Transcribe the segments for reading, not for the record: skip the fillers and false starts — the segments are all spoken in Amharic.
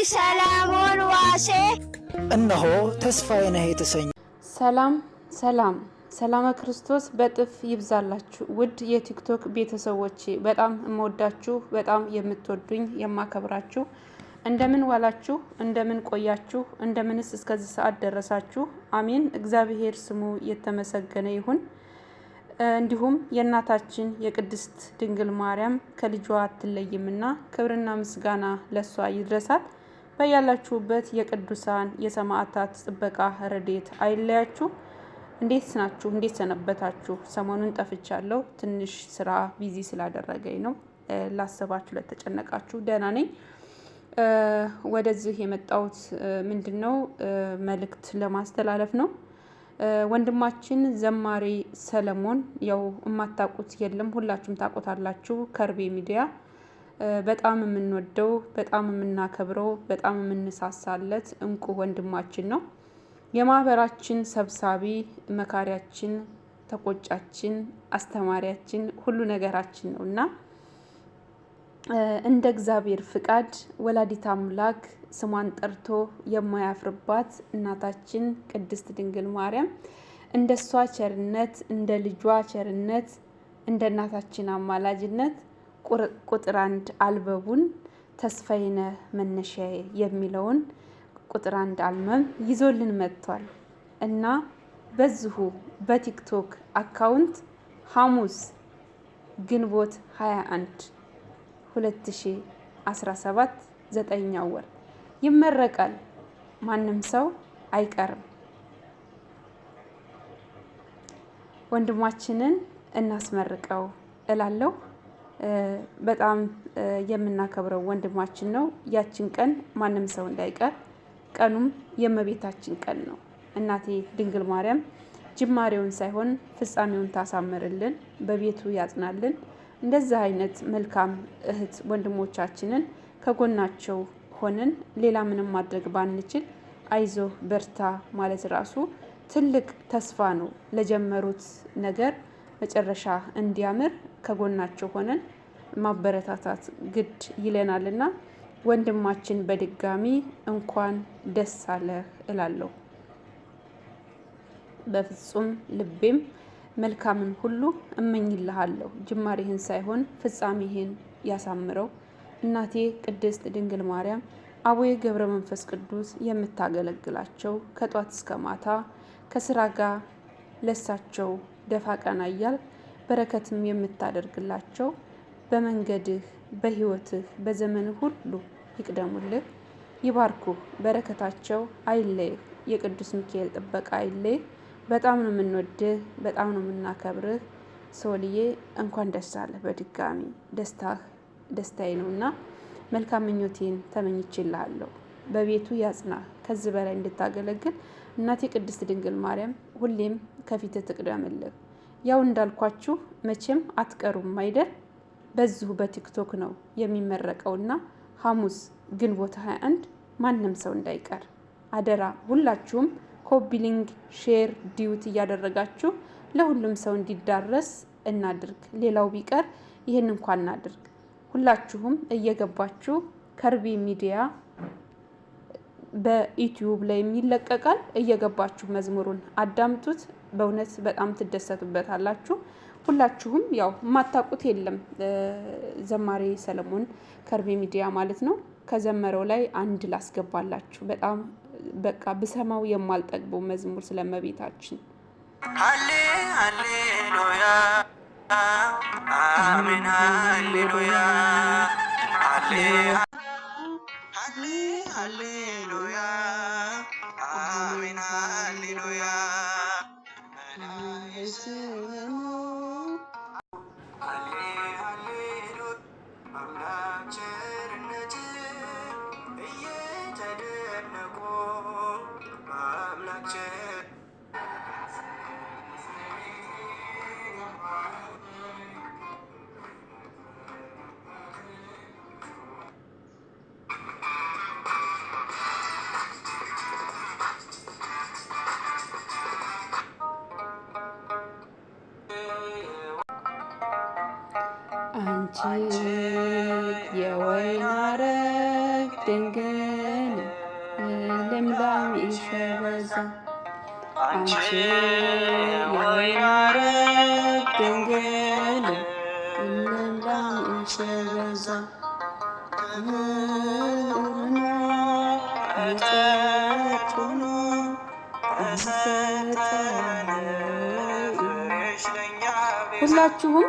ሰላሙን ዋሴ እነሆ ተስፋዬ ነህ የተሰኘ ሰላም ክርስቶስ በጥፍ ይብዛላችሁ። ውድ የቲክቶክ ቤተሰቦቼ በጣም እምወዳችሁ በጣም የምትወዱኝ የማከብራችሁ፣ እንደምን ዋላችሁ? እንደምን ቆያችሁ? እንደምንስ እስከዚህ ሰዓት ደረሳችሁ? አሜን። እግዚአብሔር ስሙ የተመሰገነ ይሁን። እንዲሁም የእናታችን የቅድስት ድንግል ማርያም ከልጇ አትለይምና ክብርና ምስጋና ለሷ ይድረሳት። በያላችሁበት የቅዱሳን የሰማዕታት ጥበቃ ረድኤት አይለያችሁ። እንዴት ናችሁ? እንዴት ሰነበታችሁ? ሰሞኑን ጠፍቻለሁ። ትንሽ ስራ ቢዚ ስላደረገኝ ነው። ላሰባችሁ ለተጨነቃችሁ ደህና ነኝ። ወደዚህ የመጣሁት ምንድነው መልእክት ለማስተላለፍ ነው። ወንድማችን ዘማሪ ሰለሞን ያው የማታውቁት የለም፣ ሁላችሁም ታውቁታላችሁ። ከርቤ ሚዲያ በጣም የምንወደው በጣም የምናከብረው በጣም የምንሳሳለት እንቁ ወንድማችን ነው። የማህበራችን ሰብሳቢ፣ መካሪያችን፣ ተቆጫችን፣ አስተማሪያችን፣ ሁሉ ነገራችን ነውና እንደ እግዚአብሔር ፍቃድ ወላዲት አምላክ ስሟን ጠርቶ የማያፍርባት እናታችን ቅድስት ድንግል ማርያም እንደሷ ቸርነት፣ እንደ ልጇ ቸርነት፣ እንደ እናታችን አማላጅነት ቁጥር 1 አልበቡን ተስፋዬ ነህ መነሻዬ የሚለውን ቁጥር 1 አልበም ይዞልን መጥቷል እና በዚሁ በቲክቶክ አካውንት ሐሙስ ግንቦት 21 2017 9ኛ ወር ይመረቃል። ማንም ሰው አይቀርም። ወንድማችንን እናስመርቀው እላለሁ። በጣም የምናከብረው ወንድማችን ነው። ያችን ቀን ማንም ሰው እንዳይቀር። ቀኑም የእመቤታችን ቀን ነው። እናቴ ድንግል ማርያም ጅማሬውን ሳይሆን ፍጻሜውን ታሳምርልን፣ በቤቱ ያጽናልን። እንደዚህ አይነት መልካም እህት ወንድሞቻችንን ከጎናቸው ሆነን ሌላ ምንም ማድረግ ባንችል አይዞህ በርታ ማለት ራሱ ትልቅ ተስፋ ነው። ለጀመሩት ነገር መጨረሻ እንዲያምር ከጎናቸው ሆነን ማበረታታት ግድ ይለናልና ወንድማችን በድጋሚ እንኳን ደስ አለህ እላለሁ። በፍጹም ልቤም መልካምን ሁሉ እመኝልሃለሁ። ጅማሬህን ሳይሆን ፍጻሜህን ያሳምረው። እናቴ ቅድስት ድንግል ማርያም አቡነ ገብረ መንፈስ ቅዱስ የምታገለግላቸው ከጧት እስከ ማታ ከስራ ጋር ለሳቸው ደፋ ቀና እያል በረከትም የምታደርግላቸው በመንገድህ በህይወትህ በዘመን ሁሉ ይቅደሙልህ፣ ይባርኩህ። በረከታቸው አይለይህ። የቅዱስ ሚካኤል ጥበቃ አይለይህ። በጣም ነው የምንወድህ፣ በጣም ነው የምናከብርህ። ሶልዬ እንኳን ደስ አለህ። በድጋሚ ደስታዬ ነውና መልካም ምኞቴን ተመኝቼልሃለሁ። በቤቱ ያጽናህ፣ ከዚህ በላይ እንድታገለግል እናቴ ቅድስት ድንግል ማርያም ሁሌም ከፊትህ ትቅደምልህ። ያው እንዳልኳችሁ መቼም አትቀሩም አይደል? በዚሁ በቲክቶክ ነው የሚመረቀውና ሐሙስ ግንቦት 21 ማንም ሰው እንዳይቀር አደራ። ሁላችሁም ኮፒሊንግ፣ ሼር፣ ዲዩት እያደረጋችሁ ለሁሉም ሰው እንዲዳረስ እናድርግ። ሌላው ቢቀር ይህን እንኳን እናድርግ። ሁላችሁም እየገባችሁ ከርቤ ሚዲያ በዩቲዩብ ላይ ይለቀቃል፣ እየገባችሁ መዝሙሩን አዳምጡት። በእውነት በጣም ትደሰቱበታላችሁ። ሁላችሁም ያው የማታውቁት የለም። ዘማሪ ሰለሞን ከርቤ ሚዲያ ማለት ነው። ከዘመረው ላይ አንድ ላስገባላችሁ። በጣም በቃ ብሰማው የማልጠግበው መዝሙር ስለእመቤታችን። ሃሌሉያ አሜን፣ ሃሌሉያ ሃሌሉያ አሜን፣ ሃሌሉያ አንቺ የወይን አረግ ድንግል ሸበዛ አንቺ የወይን አረግ ድንግል እንብላኝ ሸበዛ ሚጠጡኑ ሁላችሁም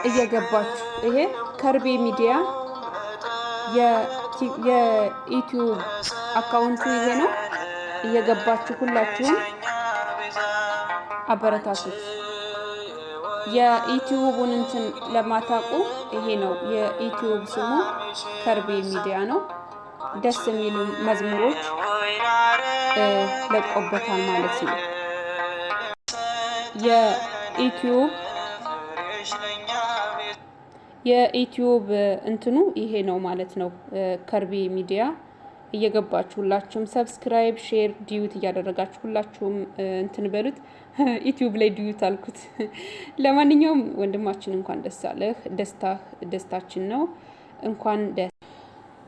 እየገባችሁ ይሄ ከርቤ ሚዲያ የዩቲዩብ አካውንቱ ይሄ ነው። እየገባችሁ ሁላችሁም አበረታቱት። የዩቲዩቡን እንትን ለማታውቁ ይሄ ነው የዩቲዩብ ስሙ ከርቤ ሚዲያ ነው። ደስ የሚሉ መዝሙሮች ለቆበታል ማለት ነው። የዩቲዩብ እንትኑ ይሄ ነው ማለት ነው። ከርቤ ሚዲያ እየገባችሁ ሁላችሁም ሰብስክራይብ፣ ሼር፣ ዲዩት እያደረጋችሁ ሁላችሁም እንትን በሉት። ዩቲዩብ ላይ ዲዩት አልኩት። ለማንኛውም ወንድማችን እንኳን ደስ አለህ። ደስታችን ነው።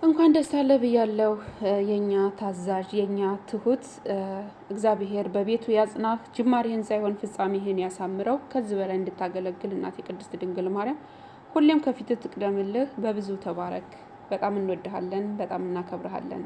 እንኳን ደስ አለ ብያለሁ። የኛ ታዛዥ የኛ ትሁት እግዚአብሔር በቤቱ ያጽናህ። ጅማሬህን ሳይሆን ፍጻሜህን ያሳምረው። ከዚህ በላይ እንድታገለግል እናቴ ቅድስት ድንግል ማርያም ሁሌም ከፊት ትቅደምልህ። በብዙ ተባረክ። በጣም እንወድሃለን፣ በጣም እናከብረሃለን።